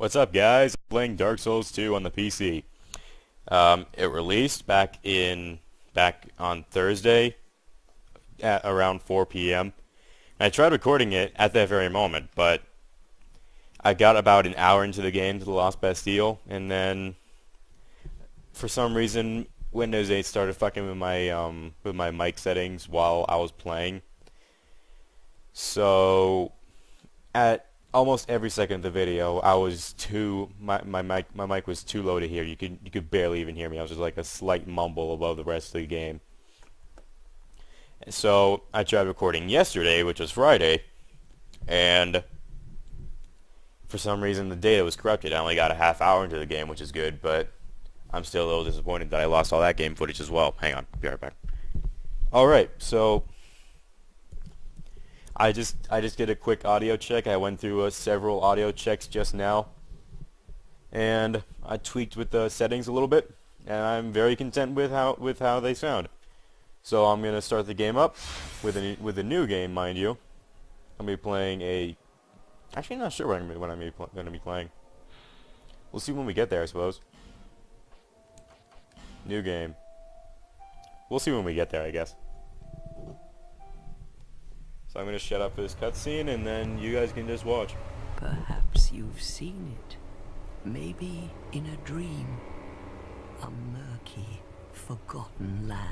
What's up, guys? I'm playing Dark Souls 2 on the PC. It released back on Thursday at around 4 p.m. And I tried recording it at that very moment, but I got about an hour into the game to the Lost Bastille, and then for some reason Windows 8 started fucking with my mic settings while I was playing. So at almost every second of the video, my mic was too low to hear. You could barely even hear me. I was just like a slight mumble above the rest of the game. So I tried recording yesterday, which was Friday, and for some reason the data was corrupted. I only got a half hour into the game, which is good, but I'm still a little disappointed that I lost all that game footage as well. Hang on, be right back. Alright, so I just did a quick audio check. I went through several audio checks just now, and I tweaked with the settings a little bit, and I'm very content with how they sound. So I'm gonna start the game up with a new game, mind you. I'm gonna be playing a. Actually, not sure what I'm gonna be playing. We'll see when we get there, I suppose. New game. We'll see when we get there, I guess. So I'm gonna shut up for this cutscene, and then you guys can just watch. Perhaps you've seen it. Maybe in a dream. A murky, forgotten land.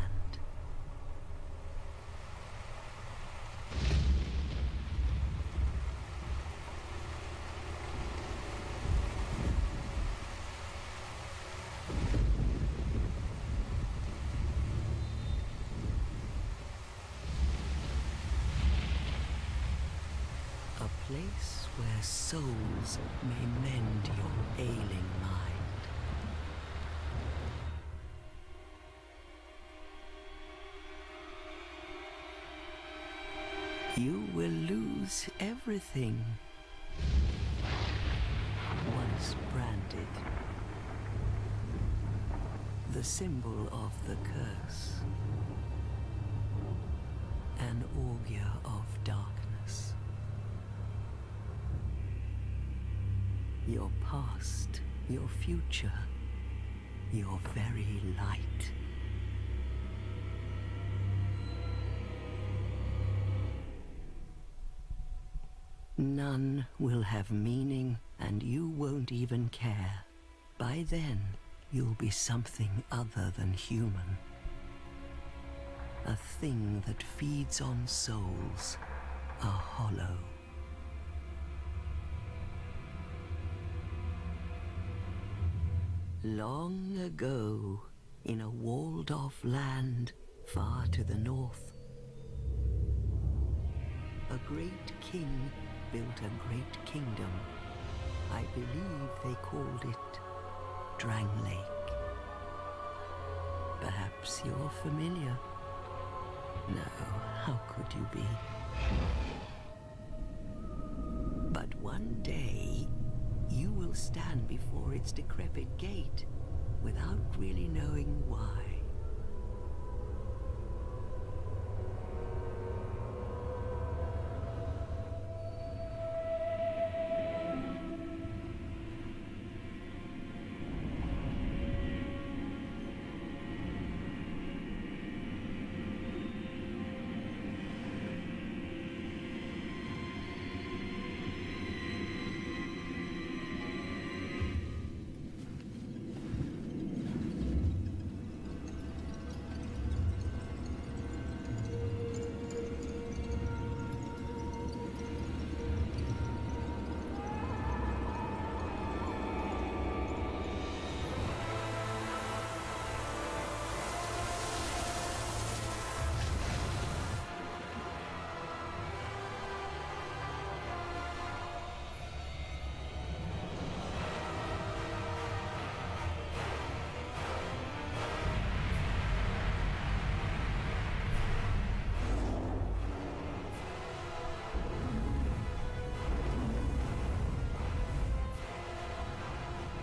A place where souls may mend your ailing mind. You will lose everything once branded. The symbol of the curse. An augur of darkness. Your past, your future, your very light. None will have meaning, and you won't even care. By then, you'll be something other than human. A thing that feeds on souls, a hollow. Long ago, in a walled-off land far to the north, a great king built a great kingdom. I believe they called it Drang Lake. Perhaps you're familiar. No, how could you be? But one day, you will stand before its decrepit gate without really knowing why.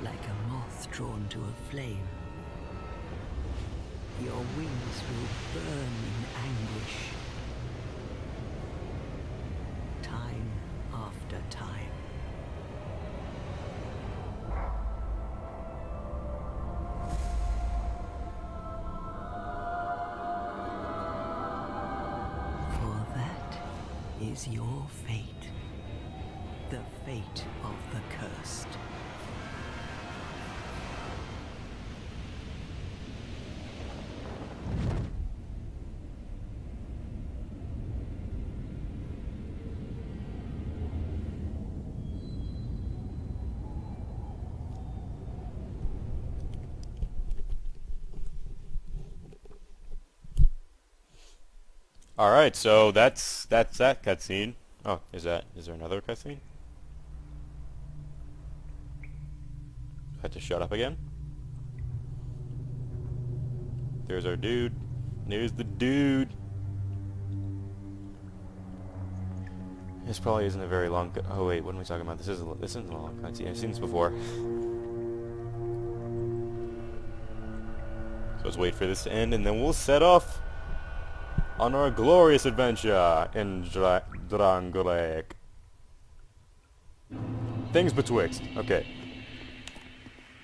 Like a moth drawn to a flame, your wings will burn in anguish. Time after time. is your fate. The fate of the cursed. Alright, so that's that cutscene. Oh, is there another cutscene? I have to shut up again? There's our dude. There's the dude. This probably isn't a very long oh wait, what am I talking about? This isn't a long cutscene. I've seen this before. So let's wait for this to end and then we'll set off on our glorious adventure in Drangolek. Things betwixt. Okay.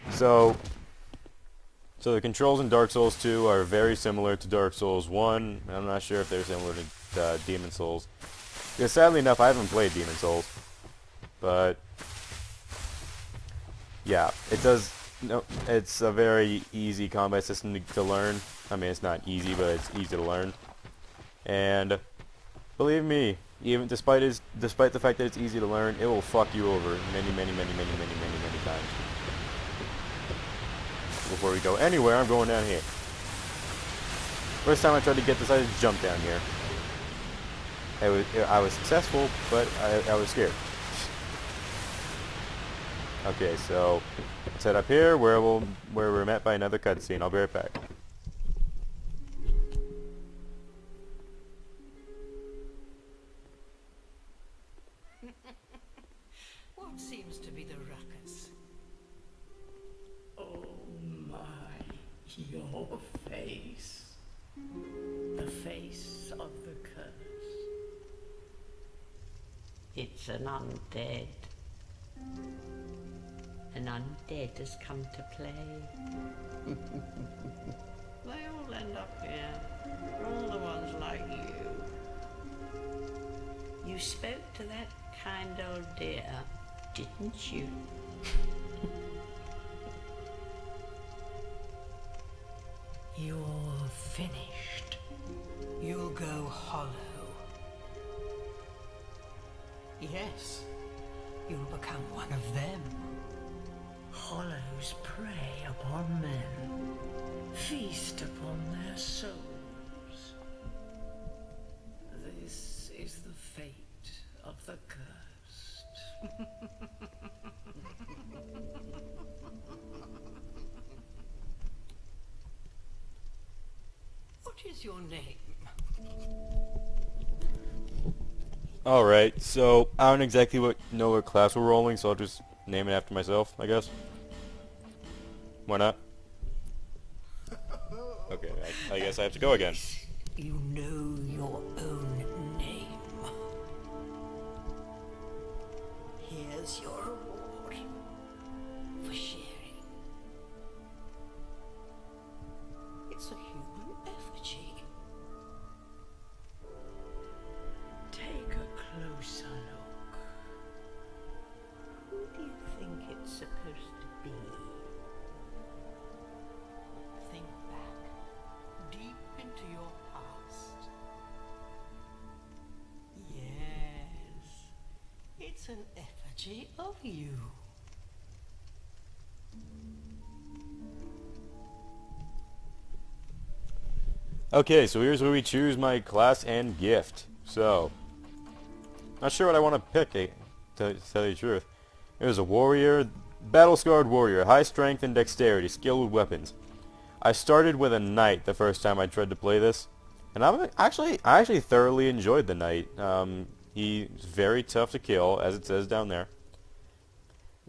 So the controls in Dark Souls 2 are very similar to Dark Souls 1. I'm not sure if they're similar to Demon Souls. Because sadly enough, I haven't played Demon Souls. But yeah, it does. No, it's a very easy combat system to learn. I mean, it's not easy, but it's easy to learn. And believe me, even despite the fact that it's easy to learn, it will fuck you over many times. Before we go anywhere, I'm going down here. First time I tried to get this, I just jumped down here. I was successful, but I was scared. Okay, so let's head up here where we're met by another cutscene. I'll be right back. What seems to be the ruckus? Oh my, your face. The face of the curse. It's an undead. An undead has come to play. They all end up here. All the ones like you. You spoke to that kind old dear, didn't you? You're finished. You'll go hollow. Yes, you'll become one of them. Hollows prey upon men, feast upon their souls. This is the fate of the cursed. What is your name? Alright, so I don't exactly know what class we're rolling, so I'll just name it after myself, I guess. Why not? Okay, I guess I have to go again. You know your own name. Here's your reward for sharing. It's a human effigy. Take a closer look. Who do you think it's supposed to be? Think back, deep into your past. Yes, it's an effigy of you. Okay, so here's where we choose my class and gift. So, not sure what I want to pick, to tell you the truth. There's a warrior, battle-scarred warrior, high strength and dexterity, skilled with weapons. I started with a knight the first time I tried to play this, and I actually thoroughly enjoyed the knight. He's very tough to kill, as it says down there.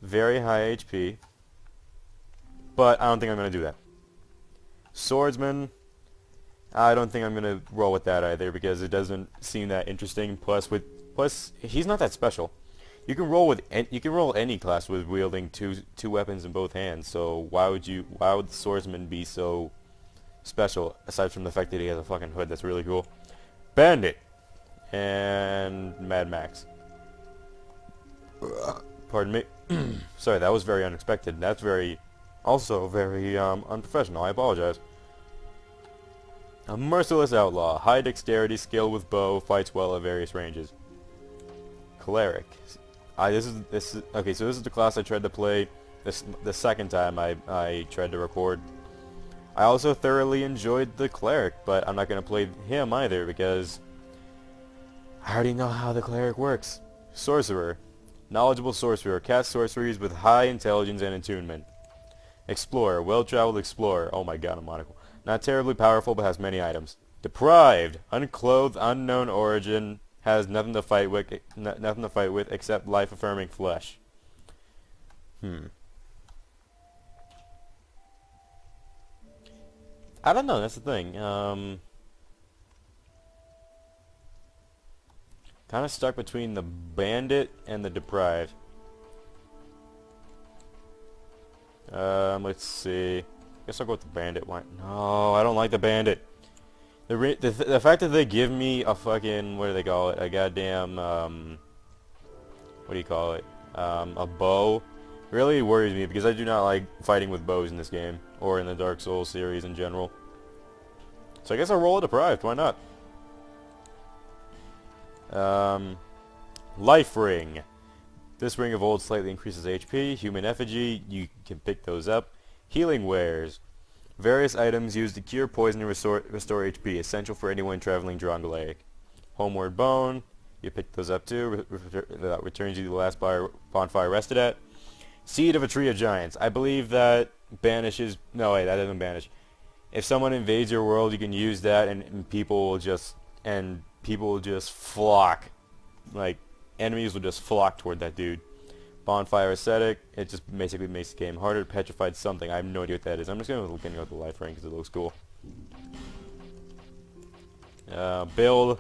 Very high HP, but I don't think I'm going to do that. Swordsman, I don't think I'm going to roll with that either, because it doesn't seem that interesting. Plus, he's not that special. You can roll any class with wielding two weapons in both hands. So why would the swordsman be so special? Aside from the fact that he has a fucking hood, that's really cool. Bandit, and Mad Max. Pardon me. Sorry, that was very unexpected. That's also very unprofessional. I apologize. A merciless outlaw. High dexterity, skill with bow, fights well at various ranges. Cleric. This is okay. So this is the class I tried to play the second time I tried to record. I also thoroughly enjoyed the cleric, but I'm not going to play him either because I already know how the cleric works. Sorcerer. Knowledgeable sorcerer. Casts sorceries with high intelligence and attunement. Explorer. Well-traveled explorer. Oh my god, a monocle. Not terribly powerful, but has many items. Deprived. Unclothed, unknown origin. Has nothing to fight with except life-affirming flesh. I don't know, that's the thing. Kind of stuck between the bandit and the deprived. Let's see. Guess I'll go with the bandit. Why? No, I don't like the bandit. The fact that they give me a fucking, what do they call it? A goddamn, what do you call it? A bow really worries me because I do not like fighting with bows in this game or in the Dark Souls series in general. So I guess I'll roll a deprived. Why not? Life ring. This ring of old slightly increases HP. Human effigy. You can pick those up. Healing wares. Various items used to cure poison and restore HP. Essential for anyone traveling Drongolaic. Homeward bone. You pick those up too. That returns you to the last bonfire rested at. Seed of a tree of giants. I believe that banishes... No, wait, that doesn't banish. If someone invades your world, you can use that, and people will just flock. Like, enemies will just flock toward that dude. Bonfire ascetic. It just basically makes the game harder. Petrified something. I have no idea what that is. I'm just going to look at the life ring because it looks cool. Build.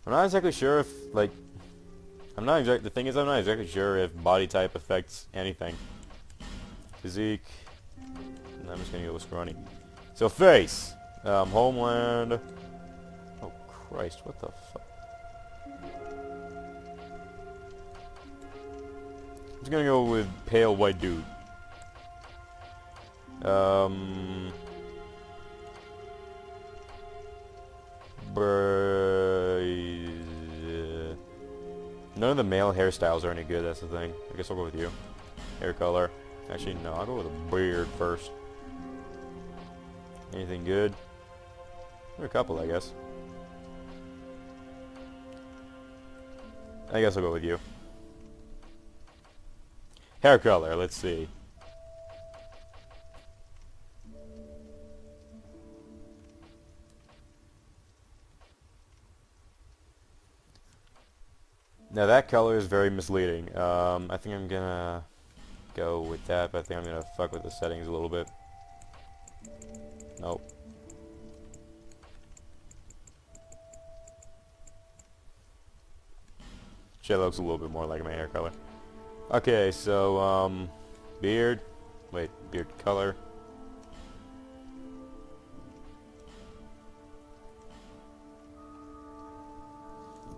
I'm not exactly sure if, like... The thing is, I'm not exactly sure if body type affects anything. Physique. And I'm just going to go with scrawny. So, face. Homeland. Oh, Christ. What the fuck? I'm just going to go with pale white dude. None of the male hairstyles are any good, that's the thing. I guess I'll go with you. Hair color. Actually, no, I'll go with a beard first. Anything good? There are a couple, I guess. I guess I'll go with you. Hair color, let's see. Now that color is very misleading. I think I'm gonna go with that, but I think I'm gonna fuck with the settings a little bit. Nope. Shit looks a little bit more like my hair color. Okay, so, beard. Wait, beard color.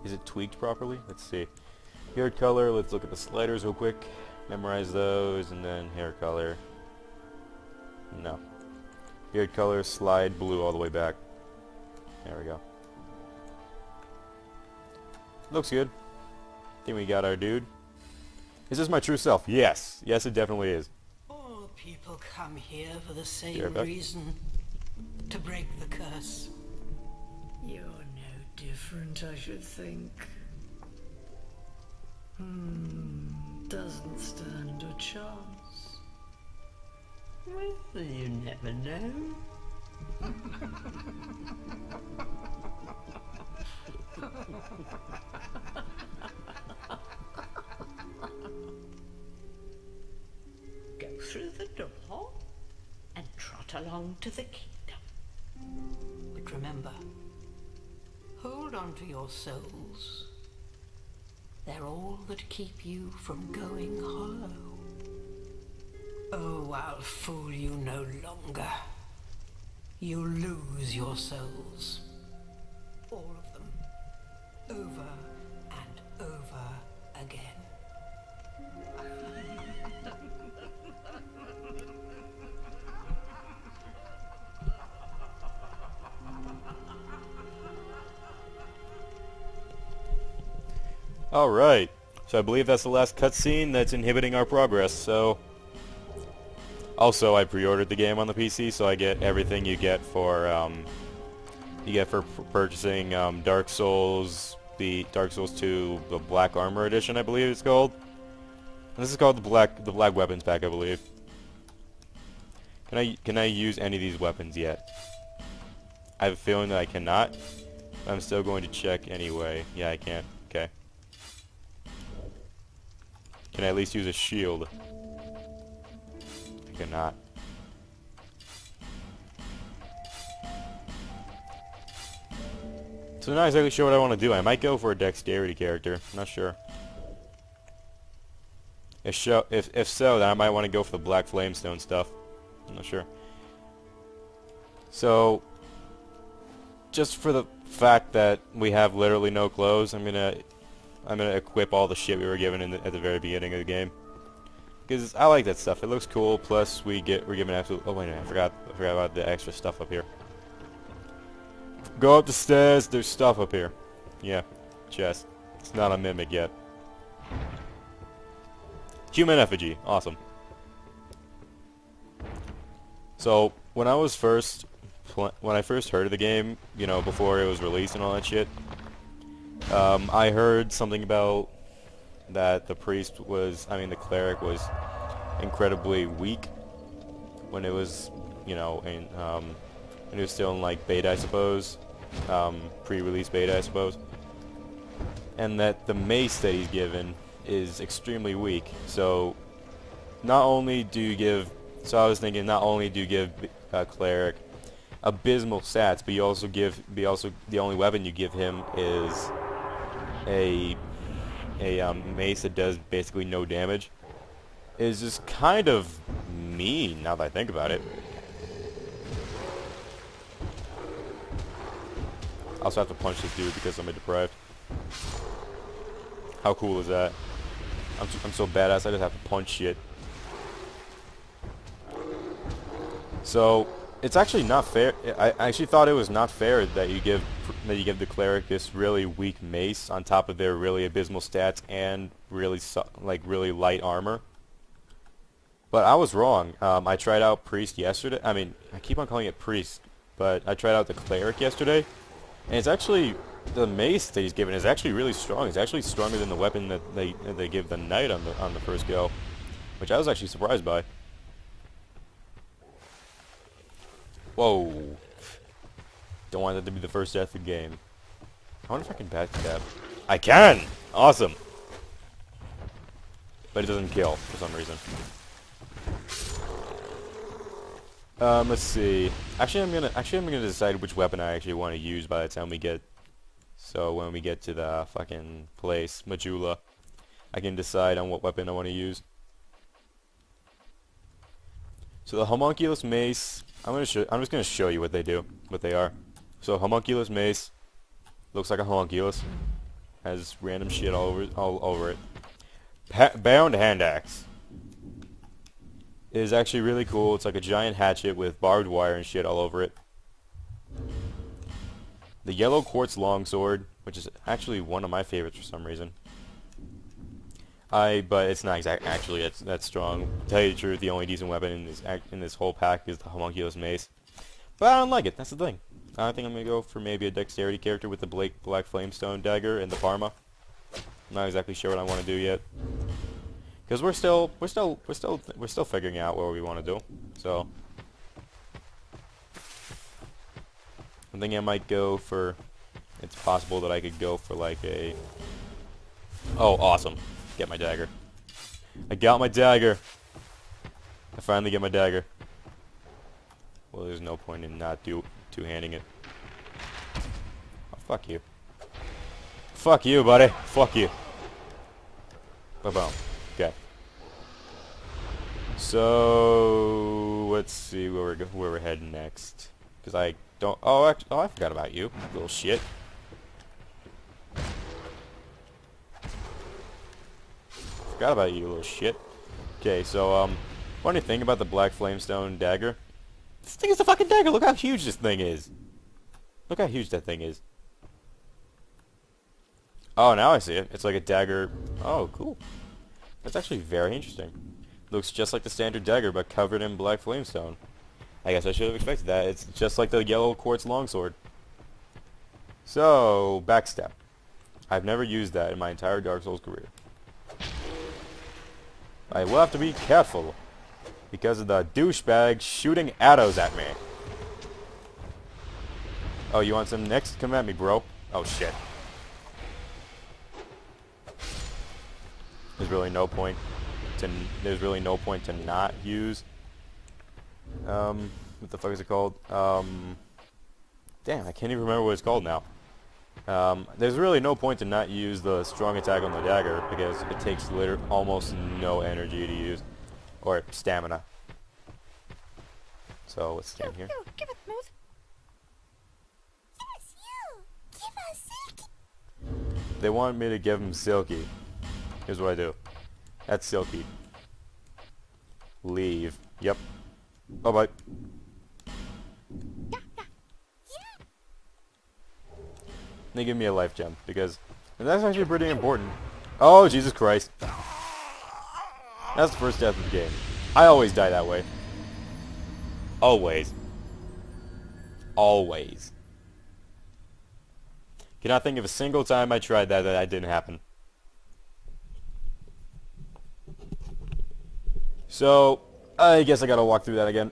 Is it tweaked properly? Let's see. Beard color, let's look at the sliders real quick. Memorize those, and then hair color. No. Beard color, slide blue all the way back. There we go. Looks good. Think we got our dude. Is this my true self? Yes. Yes, it definitely is. All people come here for the same reason. To break the curse. You're no different, I should think. Doesn't stand a chance. Well, you never know. Go through the door and trot along to the kingdom. But remember, hold on to your souls. They're all that keep you from going hollow. Oh, I'll fool you no longer. you lose your souls. All of them. Over and over again. Alright, so I believe that's the last cutscene that's inhibiting our progress, so... Also, I pre-ordered the game on the PC, so I get everything you get for purchasing Dark Souls, the Dark Souls 2, the Black Armor Edition, I believe it's called. And this is called the Black Weapons Pack, I believe. Can I use any of these weapons yet? I have a feeling that I cannot. But I'm still going to check anyway. Yeah, I can. Okay. Can I at least use a shield? I cannot. So I'm not exactly sure what I want to do. I might go for a dexterity character. I'm not sure. If so, then I might want to go for the Black Flamestone stuff. I'm not sure. So, just for the fact that we have literally no clothes, I'm gonna equip all the shit we were given at the very beginning of the game. Because I like that stuff. It looks cool. Plus, we're given absolute. Oh wait a minute, I forgot about the extra stuff up here. Go up the stairs. There's stuff up here. Yeah, chest. It's not a mimic yet. Human effigy. Awesome. So when I first heard of the game, you know, before it was released and all that shit, I heard something about that the cleric was incredibly weak when it was, you know, when it was still in like beta, I suppose, pre-release beta, I suppose, and that the mace that he's given is extremely weak. So not only do you give, so I was thinking, not only do you give a cleric abysmal stats, but you also the only weapon you give him is a mace that does basically no damage. Is just kind of mean now that I think about it. I also have to punch this dude because I'm deprived. How cool is that? I'm so badass I just have to punch shit. So it's actually not fair. I actually thought it was not fair that you give the cleric this really weak mace on top of their really abysmal stats and really light armor. But I was wrong. I tried out priest yesterday. I mean, I keep on calling it priest, but I tried out the cleric yesterday, and it's actually, the mace that he's given is actually really strong. It's actually stronger than the weapon that they give the knight on the first go, which I was actually surprised by. Whoa. Don't want that to be the first death of the game. I wonder if I can backstab. I can! Awesome! But it doesn't kill for some reason. Let's see. Actually, I'm gonna decide which weapon I actually want to use by the time we get. So when we get to the fucking place, Majula, I can decide on what weapon I want to use. So the homunculus mace. I'm just gonna show you what they are. So homunculus mace looks like a homunculus, has random shit all over it. Bound hand axe is actually really cool. It's like a giant hatchet with barbed wire and shit all over it. The yellow quartz longsword, which is actually one of my favorites for some reason. But it's not actually that strong. To tell you the truth, the only decent weapon in this whole pack is the homunculus mace. But I don't like it. That's the thing. I think I'm gonna go for maybe a dexterity character with the Black Flamestone dagger and the Parma. I'm not exactly sure what I want to do yet, because we're still figuring out what we want to do. So I'm thinking I might go for. It's possible that I could go for like a. Oh, awesome! Get my dagger. I got my dagger. I finally get my dagger. Well, there's no point in not two-handing it. Oh, fuck you. Fuck you, buddy. Fuck you. Ba-boom. Okay. So let's see where we're heading next. because I don't... Oh, I forgot about you, little shit. Forgot about you, little shit. Okay, so, funny thing about the black flamestone dagger. This thing is a fucking dagger! Look how huge this thing is! Look how huge that thing is. Oh, now I see it. It's like a dagger. Oh, cool. That's actually very interesting. Looks just like the standard dagger, but covered in black flamestone. I guess I should have expected that. It's just like the yellow quartz longsword. So, backstep. I've never used that in my entire Dark Souls career. I will have to be careful because of the douchebag shooting arrows at me. Oh, you want some next? Come at me, bro. Oh, shit. There's really no point to not use what the fuck is it called? Damn, I can't even remember what it's called now. There's really no point to not use the strong attack on the dagger because it takes almost no energy to use, or stamina. So let's stand here. Give it, Moose. Yes, you. Give us Silky. They want me to give him Silky. Here's what I do. That's Silky. Leave. Yep. Bye-bye. They give me a life gem because that's actually pretty important. Oh, Jesus Christ. That's the first death of the game. I always die that way. Always. Always. Cannot think of a single time I tried that didn't happen. So, I guess I gotta walk through that again.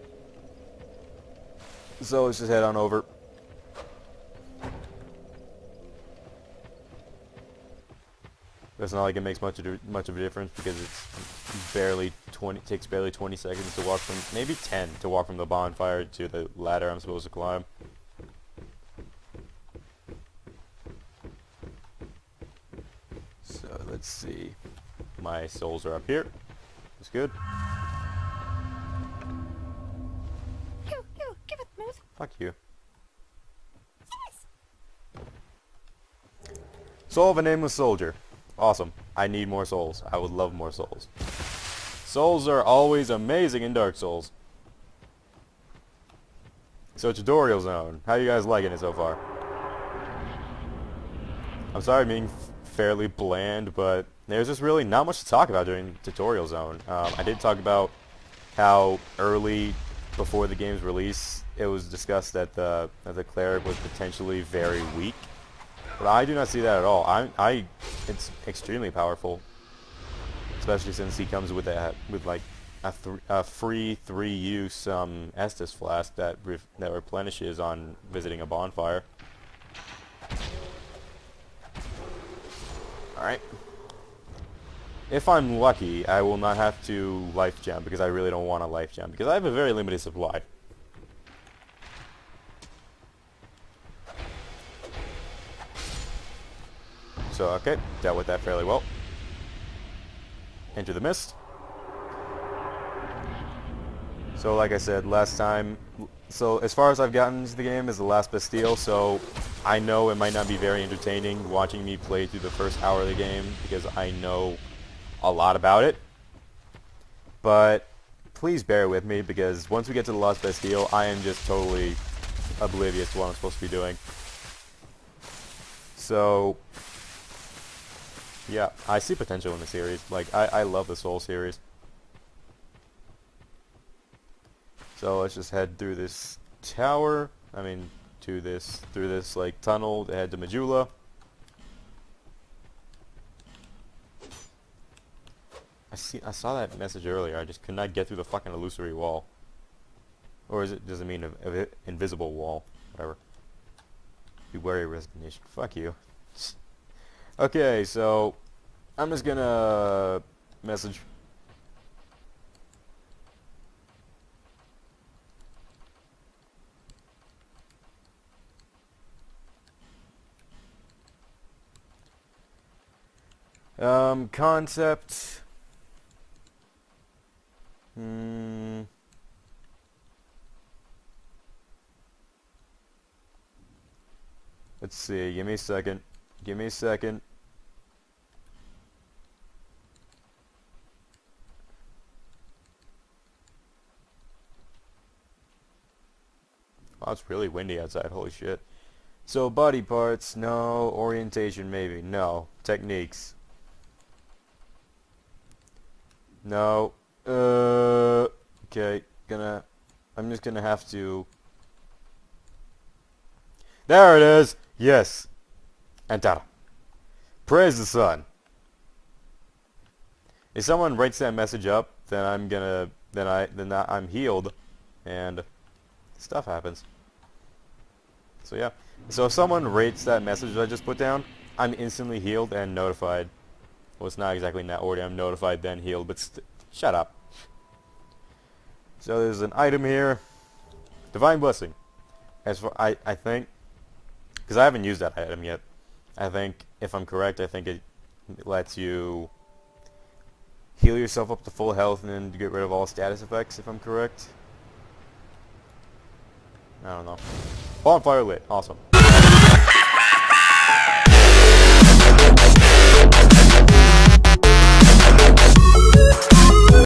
So let's just head on over. It's not like it makes much of a difference because it takes barely 20 seconds to walk from, maybe 10 to walk from the bonfire to the ladder I'm supposed to climb. So let's see. My souls are up here. That's good. Give it, Moose. Fuck you. Yes. Soul of a nameless soldier. Awesome. I need more souls. I would love more souls. Souls are always amazing in Dark Souls. So tutorial zone. How you guys liking it so far? I'm sorry I'm being fairly bland, but there's just really not much to talk about during tutorial zone. I did talk about how early before the game's release it was discussed that the cleric was potentially very weak. But I do not see that at all. It's extremely powerful, especially since he comes with like a free 3-use Estus flask that replenishes on visiting a bonfire. All right. If I'm lucky, I will not have to life gem because I really don't want a life gem because I have a very limited supply. So, okay, dealt with that fairly well. Enter the mist. So, like I said last time, so as far as I've gotten into the game is the last Bastille, so I know it might not be very entertaining watching me play through the first hour of the game because I know a lot about it. But please bear with me because once we get to the last Bastille, I am just totally oblivious to what I'm supposed to be doing. So yeah, I see potential in the series. Like, I love the Soul series. So let's just head through this tower. I mean, through this like tunnel to head to Majula. I saw that message earlier. I just could not get through the fucking illusory wall. Or does it mean an invisible wall? Whatever. Be wary, resignation. Fuck you. Okay, so I'm just gonna message. Concept. Let's see. Give me a second. Give me a second. Oh, it's really windy outside. Holy shit. So, body parts, no. Orientation, maybe. No. Techniques. No. Okay. I'm just gonna have to... There it is! Yes! Enter. Praise the sun. If someone writes that message up, then I'm healed, and stuff happens. So yeah. So if someone rates that message that I just put down, I'm instantly healed and notified. Well, it's not exactly in that order. I'm notified, then healed, but shut up. So there's an item here. Divine Blessing. As for, I think, because I haven't used that item yet. I think, if I'm correct, I think it lets you heal yourself up to full health and then get rid of all status effects, if I'm correct. I don't know. Bonfire lit. Awesome.